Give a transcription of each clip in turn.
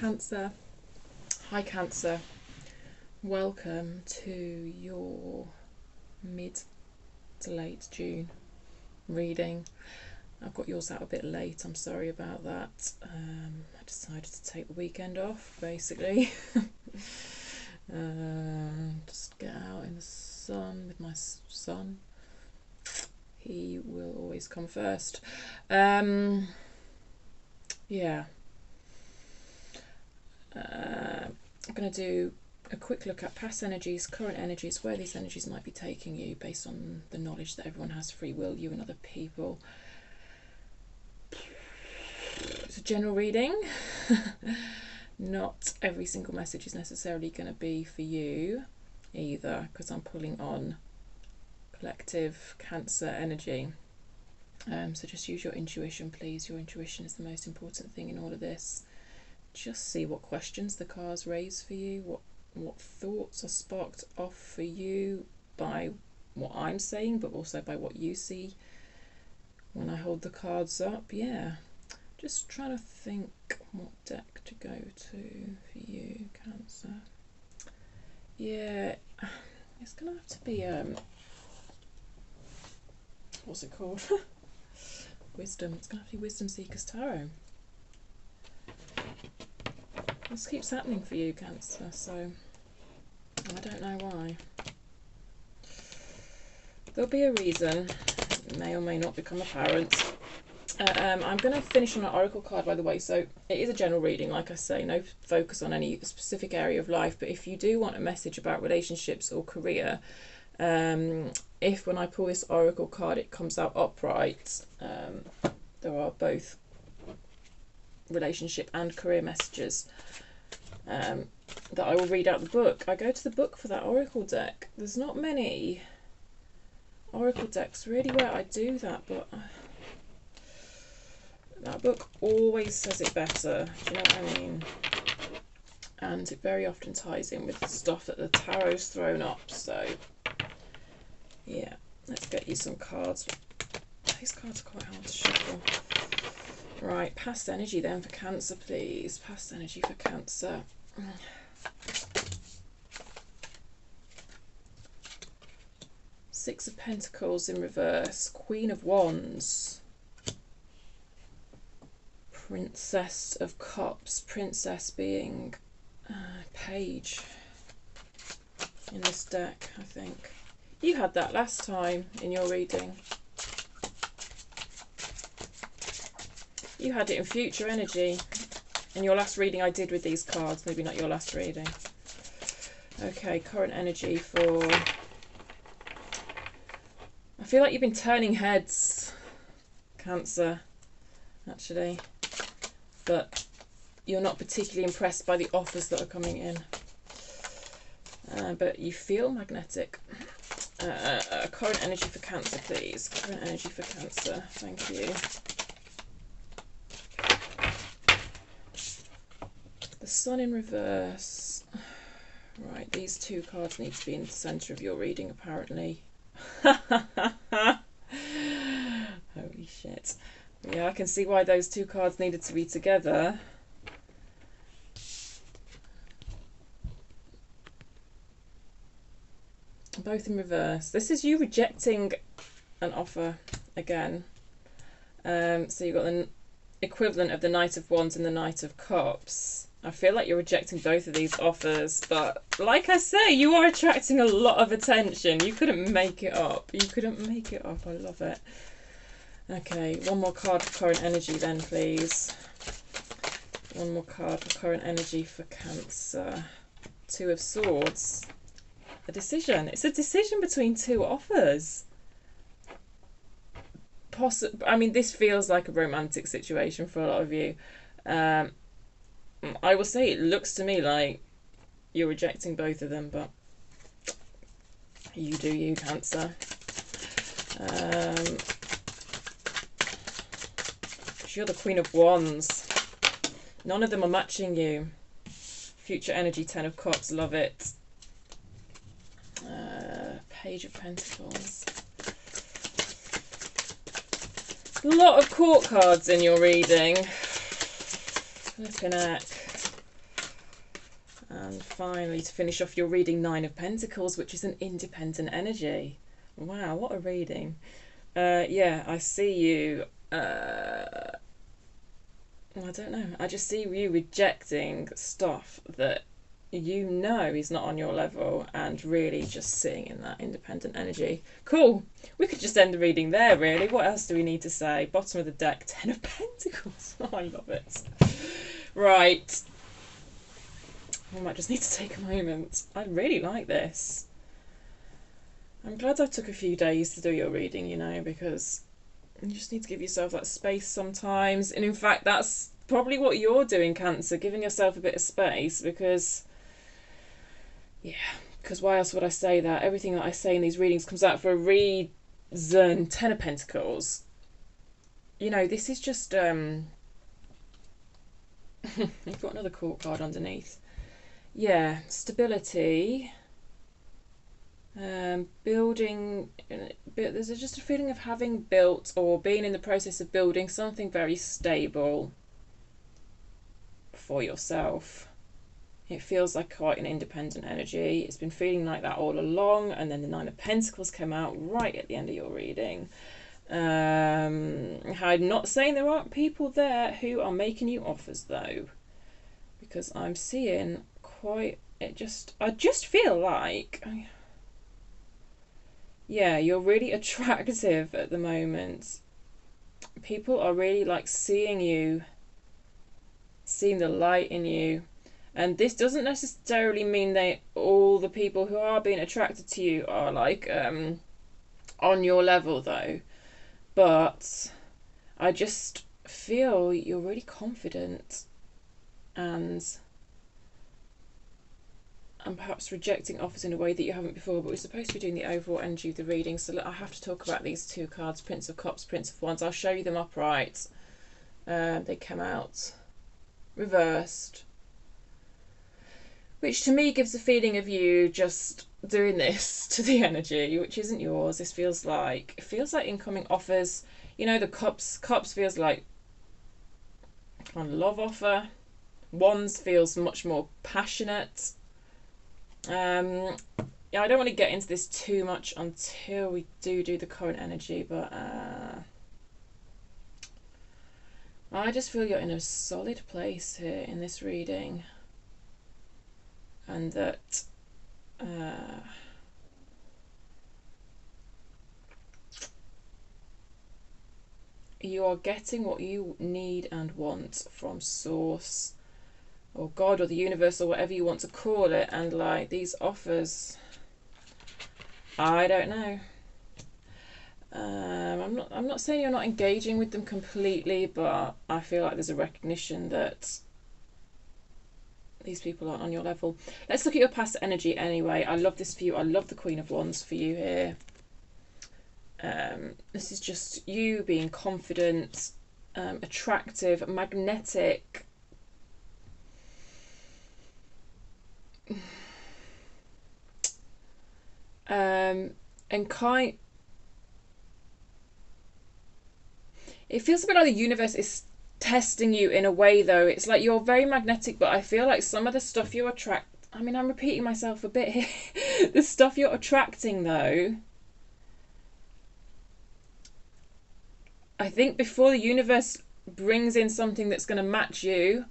Cancer. Hi Cancer. Welcome to your mid to late June reading. I've got yours out a bit late, I'm sorry about that. I decided to take the weekend off, basically. Just get out in the sun with my son. He will always come first. Yeah. I'm going to do a quick look at past energies, current energies, where these energies might be taking you based on the knowledge that everyone has free will, you and other people. It's a general reading. Not every single message is necessarily going to be for you either, because I'm pulling on collective Cancer energy. So just use your intuition, please. Your intuition is the most important thing in all of this. Just see what questions the cards raise for you, what thoughts are sparked off for you by what I'm saying, but also by what you see when I hold the cards up. Yeah, just trying to think what deck to go to for you, Cancer. Yeah, it's gonna have to be what's it called? Wisdom. It's gonna have to be Wisdom Seekers Tarot. This keeps happening for you, Cancer, so I don't know why. There'll be a reason. It may or may not become apparent. I'm going to finish on an oracle card, by the way, so it is a general reading, like I say, no focus on any specific area of life, but if you do want a message about relationships or career, if when I pull this oracle card it comes out upright, there are both relationship and career messages that I will read out the book. I go to the book for that oracle deck. There's not many oracle decks really where I do that, but that book always says it better, do you know what I mean? And it very often ties in with the stuff that the tarot's thrown up, so yeah, let's get you some cards. These cards are quite hard to shuffle. Right, past energy then for Cancer, please. Past energy for Cancer. Six of Pentacles in reverse. Queen of Wands. Princess of Cups. Princess being Page in this deck, I think. You had that last time in your reading. You had it in future energy in your last reading I did with these cards, maybe not your last reading. Okay, current energy for... I feel like you've been turning heads, Cancer, actually, but you're not particularly impressed by the offers that are coming in, but you feel magnetic. Current energy for Cancer, please. Current energy for Cancer, thank you. The Sun in reverse. Right, these two cards need to be in the centre of your reading, apparently. Holy shit. Yeah, I can see why those two cards needed to be together. Both in reverse. This is you rejecting an offer again. So you've got the equivalent of the Knight of Wands and the Knight of Cups. I feel like you're rejecting both of these offers, but like I say, you are attracting a lot of attention. You couldn't make it up. You couldn't make it up. I love it. Okay, one more card for current energy then, please. One more card for current energy for Cancer. Two of Swords. A decision. It's a decision between two offers. I mean, this feels like a romantic situation for a lot of you. I will say it looks to me like you're rejecting both of them, but you do you, Cancer. You're the Queen of Wands. None of them are matching you. Future energy, Ten of Cups, love it. Page of Pentacles. A lot of court cards in your reading. Flipping heck. And finally, to finish off your reading, Nine of Pentacles, which is an independent energy. Wow, what a reading. Yeah, I see you. I don't know. I just see you rejecting stuff that you know is not on your level and really just sitting in that independent energy. Cool. We could just end the reading there, really. What else do we need to say? Bottom of the deck, Ten of Pentacles. Oh, I love it. Right. I might just need to take a moment. I really like this. I'm glad I took a few days to do your reading, you know, because you just need to give yourself that space sometimes. And in fact, that's probably what you're doing, Cancer, giving yourself a bit of space, because, yeah, because why else would I say that? Everything that I say in these readings comes out for a reason. Ten of Pentacles. You know, this is just, you've got another court card underneath. Yeah, stability. Building, there's just a feeling of having built or being in the process of building something very stable for yourself. It feels like quite an independent energy. It's been feeling like that all along, and then the Nine of Pentacles came out right at the end of your reading. I'm not saying there aren't people there who are making you offers, though, because I'm seeing quite I just feel like, yeah, you're really attractive at the moment. People are really like seeing you, seeing the light in you. And this doesn't necessarily mean all the people who are being attracted to you are like on your level, though. But I just feel you're really confident and perhaps rejecting offers in a way that you haven't before, but we're supposed to be doing the overall energy of the reading, so I have to talk about these two cards, Prince of Cups, Prince of Wands. I'll show you them upright. They come out reversed, which to me gives a feeling of you just doing this to the energy, which isn't yours. This feels like incoming offers. You know, the cups feels like kind of love offer. Wands feels much more passionate. Yeah, I don't want to get into this too much until we do the current energy, but I just feel you're in a solid place here in this reading, and that you are getting what you need and want from Source or God or the universe or whatever you want to call it. And like these offers, I don't know. I'm not saying you're not engaging with them completely, but I feel like there's a recognition that these people aren't on your level. Let's look at your past energy anyway. I love this for you. I love the Queen of Wands for you here. This is just you being confident, attractive, magnetic. And it feels a bit like the universe is testing you in a way, though. It's like you're very magnetic, but I feel like some of the stuff you attract, I mean, I'm repeating myself a bit here. The stuff you're attracting, though, I think before the universe brings in something that's going to match you,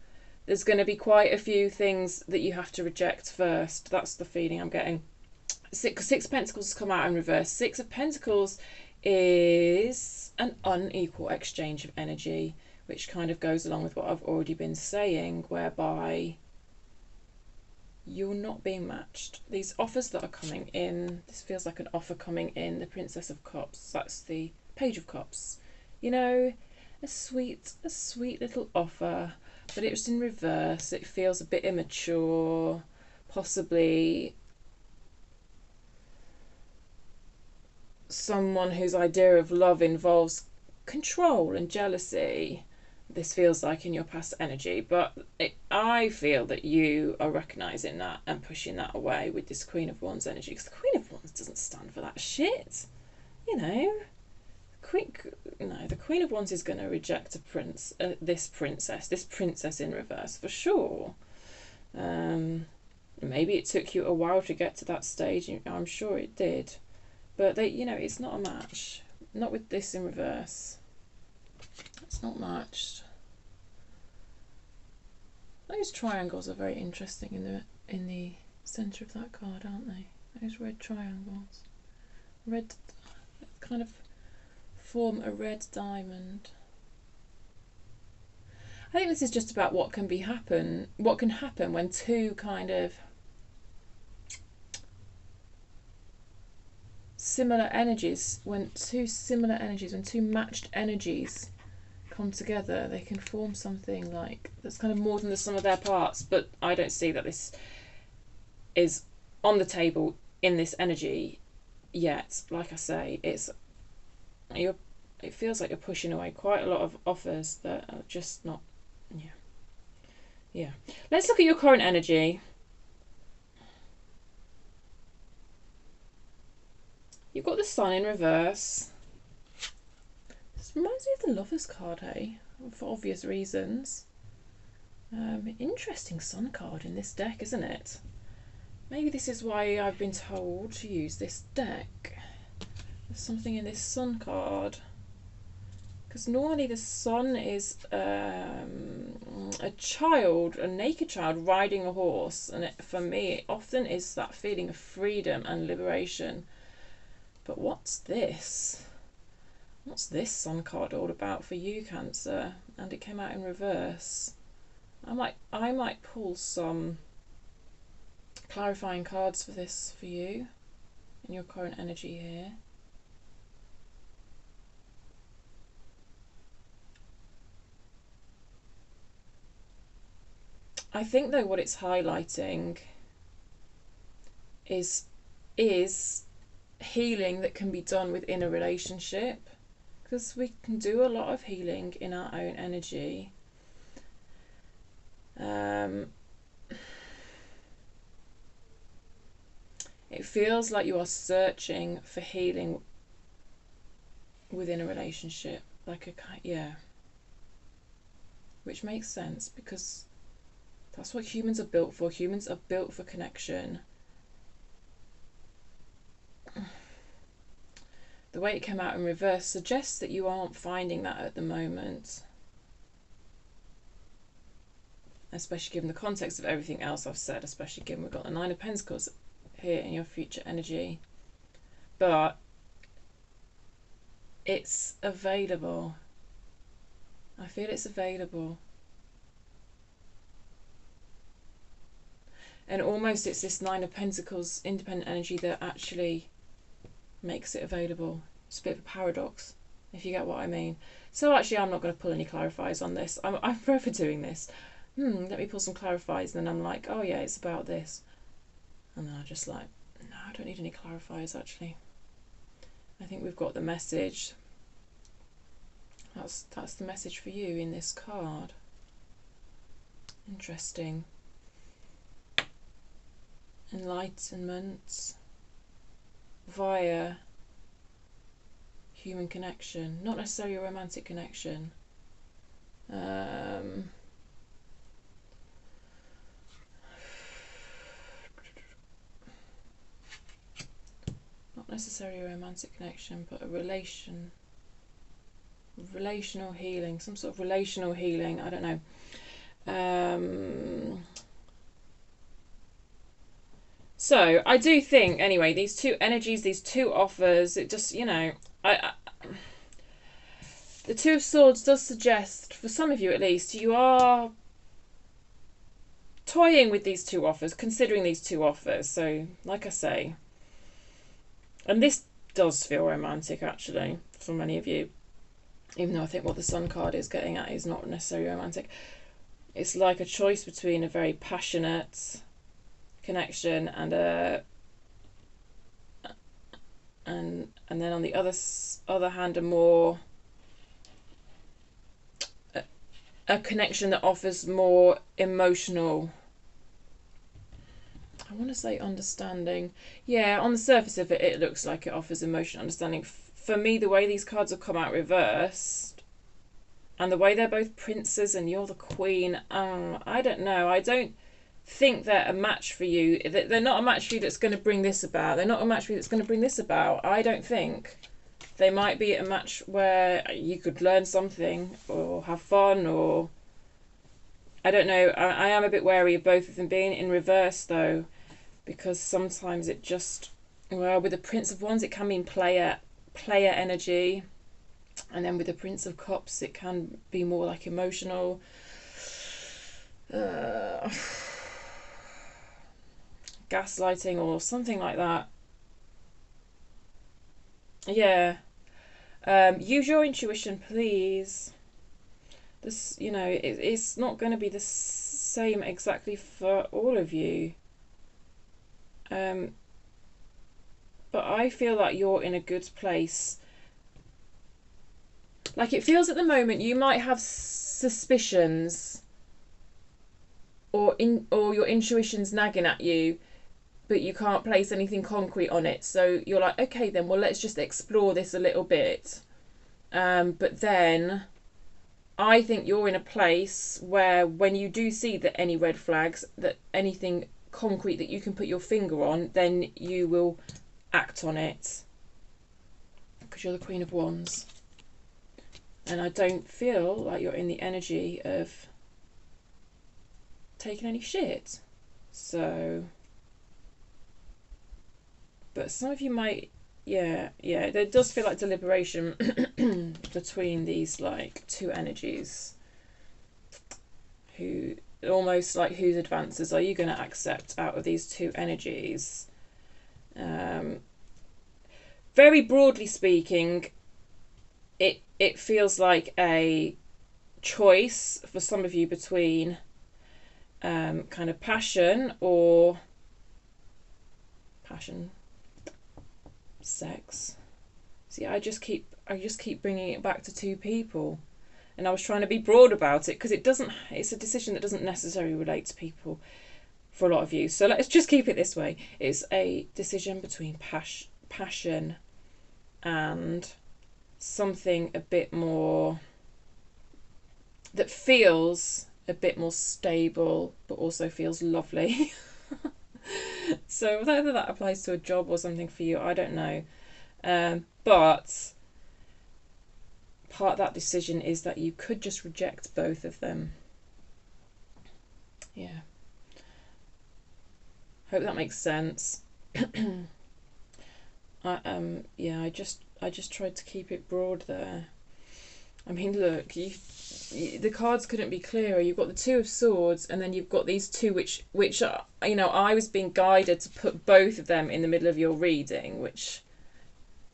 there's going to be quite a few things that you have to reject first. That's the feeling I'm getting. Six of Pentacles has come out in reverse. Six of Pentacles is an unequal exchange of energy, which kind of goes along with what I've already been saying, whereby you're not being matched. These offers that are coming in, this feels like an offer coming in. The Princess of Cups, that's the Page of Cups. You know, a sweet little offer, but it's in reverse. It feels a bit immature, possibly someone whose idea of love involves control and jealousy. This feels like in your past energy, but I feel that you are recognising that and pushing that away with this Queen of Wands energy, because the Queen of Wands doesn't stand for that shit, you know. The Queen of Wands is going to reject this princess in reverse for sure. Maybe it took you a while to get to that stage. I'm sure it did. But they, it's not a match. Not with this in reverse. It's not matched. Those triangles are very interesting in the centre of that card, aren't they? Those red triangles. Red, kind of form a red diamond. I think this is just about what can happen when two kind of similar energies, when two matched energies come together, they can form something like that's kind of more than the sum of their parts. But I don't see that this is on the table in this energy yet. Like I say, it feels like you're pushing away quite a lot of offers that are just not. Yeah. Let's look at your current energy. You've got the Sun in reverse. This reminds me of the Lover's card, hey? For obvious reasons. Interesting Sun card in this deck, isn't it? Maybe this is why I've been told to use this deck. There's something in this Sun card. Because normally the Sun is a naked child riding a horse. And for me, it often is that feeling of freedom and liberation. But what's this? What's this Sun card all about for you, Cancer? And it came out in reverse. I might pull some clarifying cards for this for you in your current energy here. I think though what it's highlighting is healing that can be done within a relationship, because we can do a lot of healing in our own energy. It feels like you are searching for healing within a relationship, which makes sense because that's what humans are built for. Humans are built for connection. The way it came out in reverse suggests that you aren't finding that at the moment, especially given the context of everything else I've said, especially given we've got the Nine of Pentacles here in your future energy. But it's available. I feel it's available. And almost it's this Nine of Pentacles independent energy that actually makes it available. It's a bit of a paradox, if you get what I mean. So actually I'm not going to pull any clarifiers on this. I'm forever doing this. Let me pull some clarifiers, and then I'm like, oh yeah, it's about this. And then I'm just like, no, I don't need any clarifiers actually. I think we've got the message. That's the message for you in this card. Interesting. Enlightenment via human connection, not necessarily a romantic connection. Not necessarily a romantic connection, but a relational healing, some sort of relational healing. I don't know. So I do think, anyway, these two energies, these two offers, it just, the Two of Swords does suggest, for some of you at least, you are toying with these two offers, considering these two offers. So, like I say, and this does feel romantic, actually, for many of you, even though I think what the Sun card is getting at is not necessarily romantic. It's like a choice between a very passionate connection and then on the other hand a connection that offers more emotional, I want to say understanding. Yeah, on the surface of it, it looks like it offers emotional understanding. For me, the way these cards have come out reversed and the way they're both princes and you're the queen, I don't know. I don't think they're a match for you. They're not a match for you that's going to bring this about. They're not a match for you that's going to bring this about. I don't think. They might be a match where you could learn something or have fun, or I don't know. I am a bit wary of both of them being in reverse though, because sometimes it just, well, with the Prince of Wands it can mean player energy, and then with the Prince of Cups it can be more like emotional. Gaslighting or something like that. Yeah. Use your intuition, please. This, it's not going to be the same exactly for all of you. But I feel like you're in a good place. Like, it feels at the moment you might have suspicions, or your intuition's nagging at you, but you can't place anything concrete on it. So you're like, okay, then, well, let's just explore this a little bit. But then I think you're in a place where when you do see that any red flags, that anything concrete that you can put your finger on, then you will act on it. Because you're the Queen of Wands. And I don't feel like you're in the energy of taking any shit. So, but some of you might, yeah, there does feel like deliberation between these like two energies. Who, almost like, whose advances are you going to accept out of these two energies? Very broadly speaking, it feels like a choice for some of you between kind of passion, sex. See, I just keep bringing it back to two people, and I was trying to be broad about it because it's a decision that doesn't necessarily relate to people for a lot of you. So let's just keep it this way. It's a decision between passion and something a bit more that feels a bit more stable but also feels lovely. So whether that applies to a job or something for you, I don't know, but part of that decision is that you could just reject both of them. Yeah, hope that makes sense. I just tried to keep it broad there. I mean, look, the cards couldn't be clearer. You've got the Two of Swords, and then you've got these two, which I was being guided to put both of them in the middle of your reading,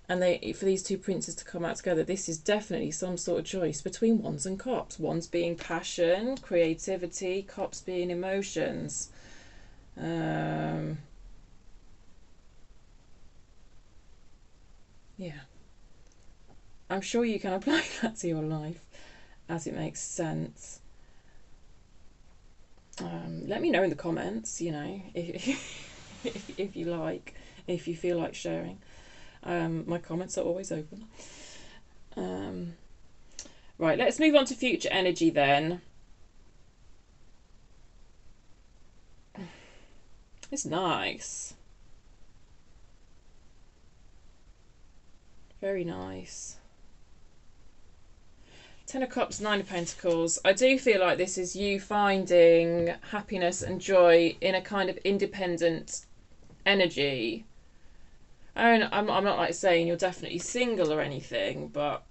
and for these two princes to come out together, this is definitely some sort of choice between Wands and Cups. Wands being passion, creativity, Cups being emotions. Yeah. I'm sure you can apply that to your life as it makes sense. Let me know in the comments, if you like, if you feel like sharing. My comments are always open. Right, let's move on to future energy then. It's nice. Very nice. Ten of Cups, Nine of Pentacles. I do feel like this is you finding happiness and joy in a kind of independent energy. And I'm not like saying you're definitely single or anything, but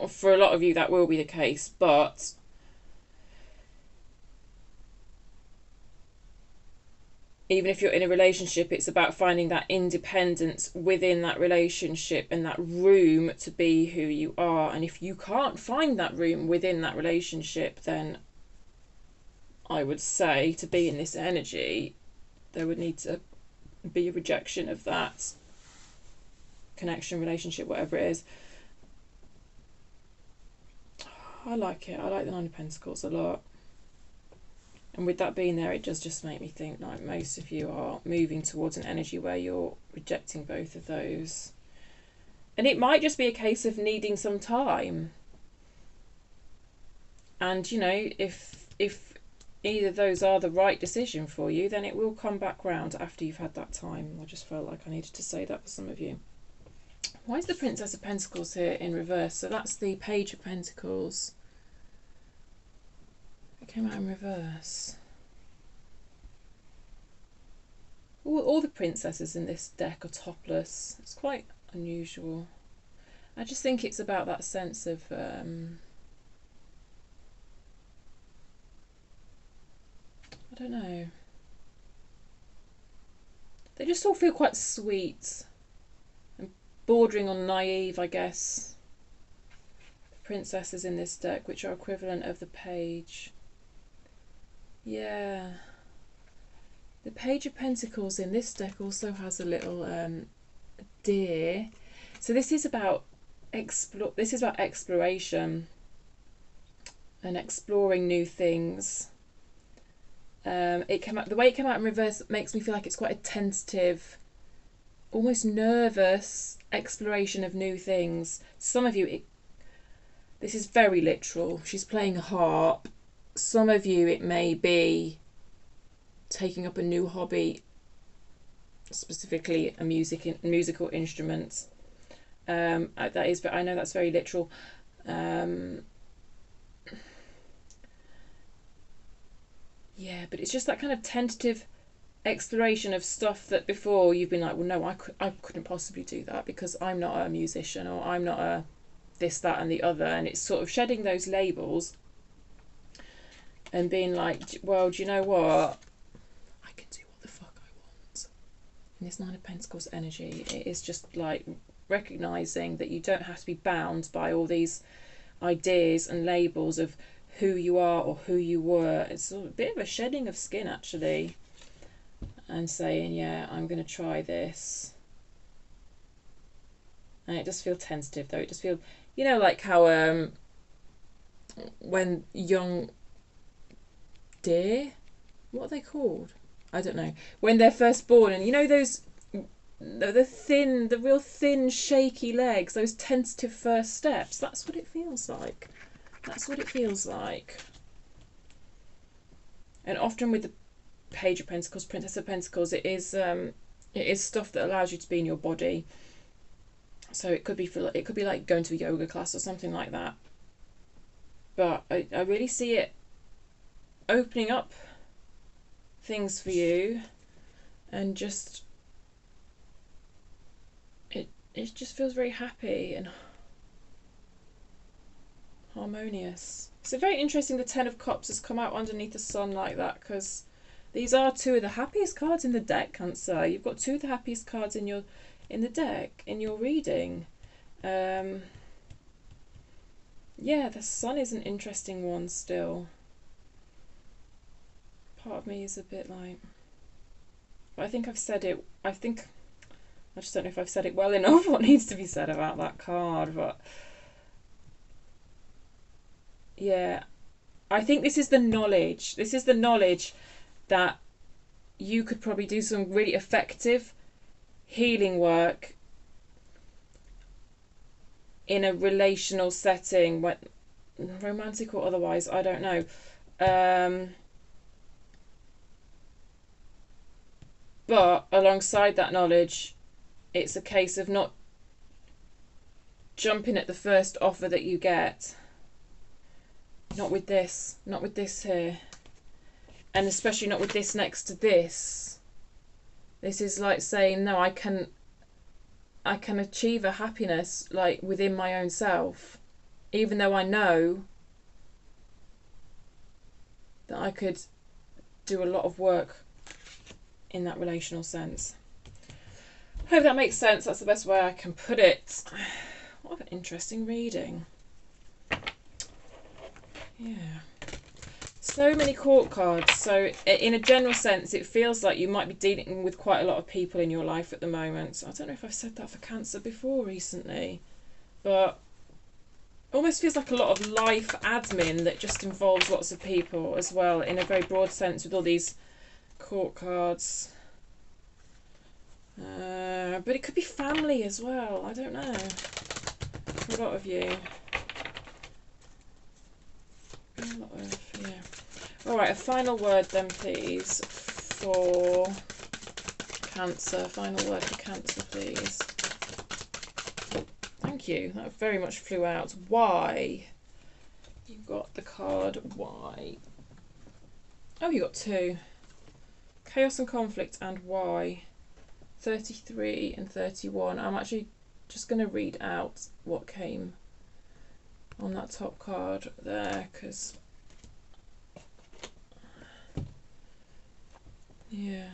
for a lot of you that will be the case. But even if you're in a relationship, it's about finding that independence within that relationship and that room to be who you are. And if you can't find that room within that relationship, then I would say, to be in this energy, there would need to be a rejection of that connection, relationship, whatever it is. I like it. I like the Nine of Pentacles a lot. And with that being there, it does just make me think like most of you are moving towards an energy where you're rejecting both of those. And it might just be a case of needing some time. And you know, if either those are the right decision for you, then it will come back round after you've had that time. I just felt like I needed to say that for some of you. Why is the Princess of Pentacles here in reverse? So that's the Page of Pentacles. It came out in reverse. All the princesses in this deck are topless. It's quite unusual. I just think it's about that sense of I don't know. They just all feel quite sweet and bordering on naive, I guess. The princesses in this deck, which are equivalent of the page. Yeah. The Page of Pentacles in this deck also has a little deer. So this is about exploration and exploring new things. The way it came out in reverse makes me feel like it's quite a tentative, almost nervous exploration of new things. Some of you, this is very literal. She's playing a harp. Some of you, it may be taking up a new hobby, specifically a musical instrument. That is, but I know that's very literal. Yeah, but it's just that kind of tentative exploration of stuff that before you've been like, well, no, I couldn't possibly do that because I'm not a musician, or I'm not a this, that, and the other. And it's sort of shedding those labels and being like, well, do you know what? I can do what the fuck I want. In this Nine of Pentacles energy, it is just like recognizing that you don't have to be bound by all these ideas and labels of who you are or who you were. It's a bit of a shedding of skin, actually, and saying, yeah, I'm going to try this. And it does feel tentative, though. It just feels, you know, like how when young deer, what are they called? I don't know. When they're first born, and you know those, the real thin, shaky legs, those tentative first steps. That's what it feels like. That's what it feels like. And often with the Page of Pentacles, Princess of Pentacles, it is stuff that allows you to be in your body. So it could be like going to a yoga class or something like that. But I really see it opening up things for you, and just it just feels very happy and harmonious. So very interesting the Ten of Cups has come out underneath the sun like that, because these are two of the happiest cards in the deck, Cancer. You've got two of the happiest cards in the deck, in your reading. Yeah, the sun is an interesting one still. Part of me is a bit like, but I think I've said it. I just don't know if I've said it well enough what needs to be said about that card, but yeah, I think this is the knowledge. This is the knowledge that you could probably do some really effective healing work in a relational setting, romantic or otherwise, I don't know. But alongside that knowledge, it's a case of not jumping at the first offer that you get. Not with this here. And especially not with this next to this. This is like saying, no, I can achieve a happiness like within my own self, even though I know that I could do a lot of work in that relational sense. Hope that makes sense. That's the best way I can put it. What an interesting reading. Yeah. So many court cards. So in a general sense, it feels like you might be dealing with quite a lot of people in your life at the moment. I don't know if I've said that for Cancer before recently, but almost feels like a lot of life admin that just involves lots of people as well, in a very broad sense, with all these court cards. But it could be family as well. I don't know. For a lot of you. Not Earth, yeah. Alright, a final word then, please, for Cancer. Final word for Cancer, please. Thank you. That very much flew out. Why? You've got the card why. Oh, you got two. Chaos and conflict and why. 33 and 31. I'm actually just going to read out what came on that top card there, because yeah,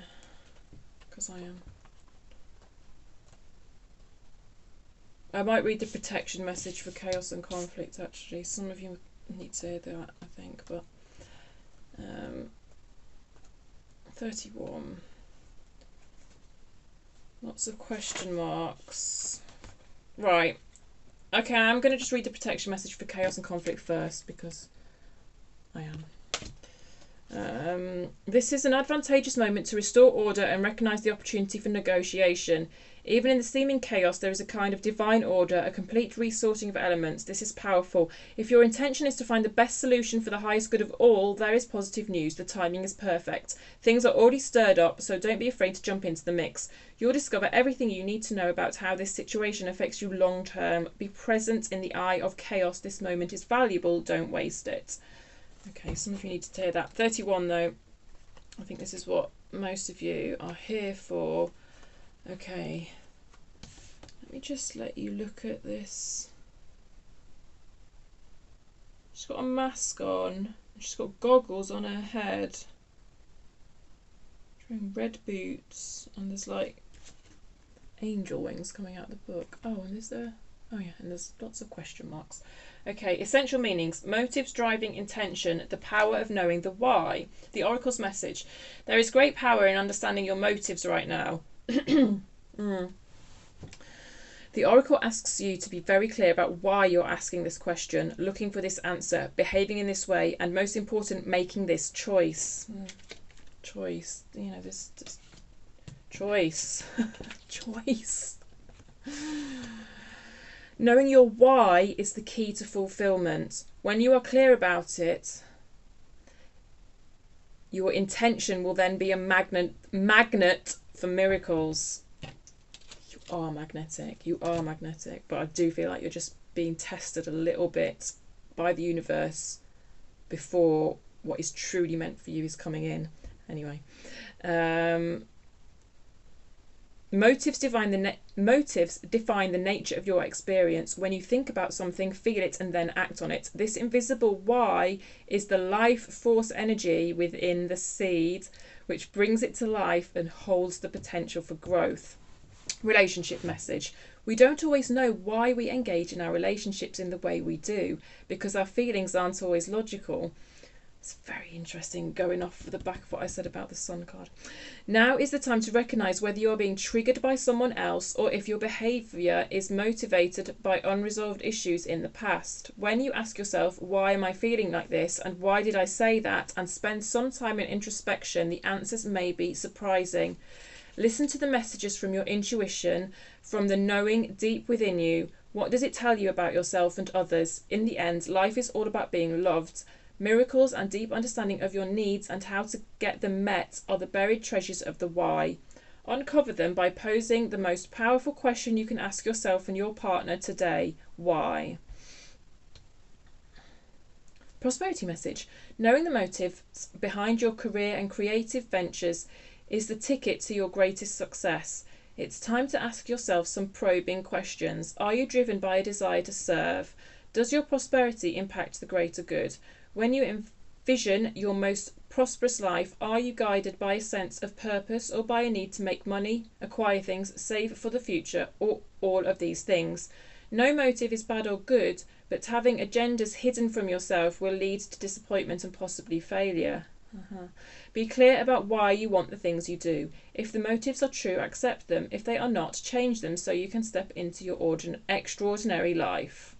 because I might read the protection message for chaos and conflict, actually. Some of you need to hear that, I think, but 31. Lots of question marks. Right. Okay, I'm going to just read the protection message for chaos and conflict first, because I am. This is an advantageous moment to restore order and recognise the opportunity for negotiation. Even in the seeming chaos, there is a kind of divine order, a complete resorting of elements. This is powerful. If your intention is to find the best solution for the highest good of all, there is positive news. The timing is perfect. Things are already stirred up, so don't be afraid to jump into the mix. You'll discover everything you need to know about how this situation affects you long term. Be present in the eye of chaos. This moment is valuable. Don't waste it. Okay, some of you need to hear that. 31 though. I think this is what most of you are here for. Okay, let me just let you look at this. She's got a mask on. She's got goggles on her head. She's wearing red boots, and there's like angel wings coming out of the book. Oh, and is there? Oh yeah, and there's lots of question marks. Okay, essential meanings, motives, driving, intention, the power of knowing the why. The Oracle's message. There is great power in understanding your motives right now. The Oracle asks you to be very clear about why you're asking this question, looking for this answer, behaving in this way, and most important, making this choice. Choice. You know, this choice. Choice. Knowing your why is the key to fulfillment. When you are clear about it, your intention will then be a magnet for miracles. You are magnetic. You are magnetic. But I do feel like you're just being tested a little bit by the universe before what is truly meant for you is coming in. Anyway. Motives define the nature of your experience. When you think about something, feel it, and then act on it. This invisible why is the life force energy within the seed, which brings it to life and holds the potential for growth. Relationship message. We don't always know why we engage in our relationships in the way we do, because our feelings aren't always logical. It's very interesting, going off the back of what I said about the Sun card. Now is the time to recognise whether you're being triggered by someone else or if your behaviour is motivated by unresolved issues in the past. When you ask yourself, why am I feeling like this and why did I say that, and spend some time in introspection, the answers may be surprising. Listen to the messages from your intuition, from the knowing deep within you. What does it tell you about yourself and others? In the end, life is all about being loved. Miracles and deep understanding of your needs and how to get them met are the buried treasures of the why. Uncover them by posing the most powerful question you can ask yourself and your partner today. Why? Prosperity message. Knowing the motives behind your career and creative ventures is the ticket to your greatest success. It's time to ask yourself some probing questions. Are you driven by a desire to serve? Does your prosperity impact the greater good? When you envision your most prosperous life, are you guided by a sense of purpose or by a need to make money, acquire things, save for the future, or all of these things? No motive is bad or good, but having agendas hidden from yourself will lead to disappointment and possibly failure. Be clear about why you want the things you do. If the motives are true, accept them. If they are not, change them so you can step into your extraordinary life.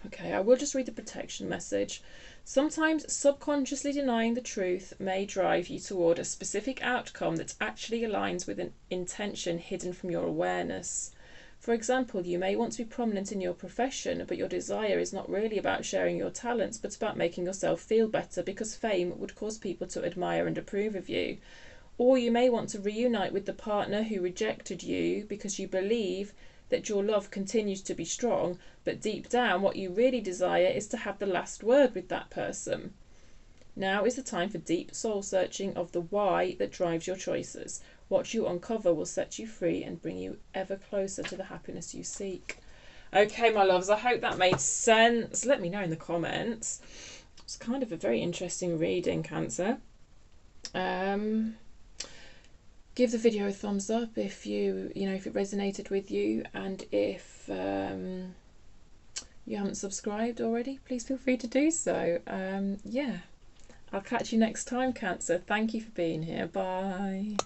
Okay, I will just read the protection message. Sometimes subconsciously denying the truth may drive you toward a specific outcome that actually aligns with an intention hidden from your awareness. For example, you may want to be prominent in your profession, but your desire is not really about sharing your talents, but about making yourself feel better because fame would cause people to admire and approve of you. Or you may want to reunite with the partner who rejected you because you believe that your love continues to be strong, but deep down what you really desire is to have the last word with that person. Now is the time for deep soul searching of the why that drives your choices. What you uncover will set you free and bring you ever closer to the happiness you seek. Okay, my loves, I hope that made sense. Let me know in the comments. It's kind of a very interesting reading, Cancer. Give the video a thumbs up if if it resonated with you, and if you haven't subscribed already, please feel free to do so. Yeah, I'll catch you next time, Cancer. Thank you for being here. Bye.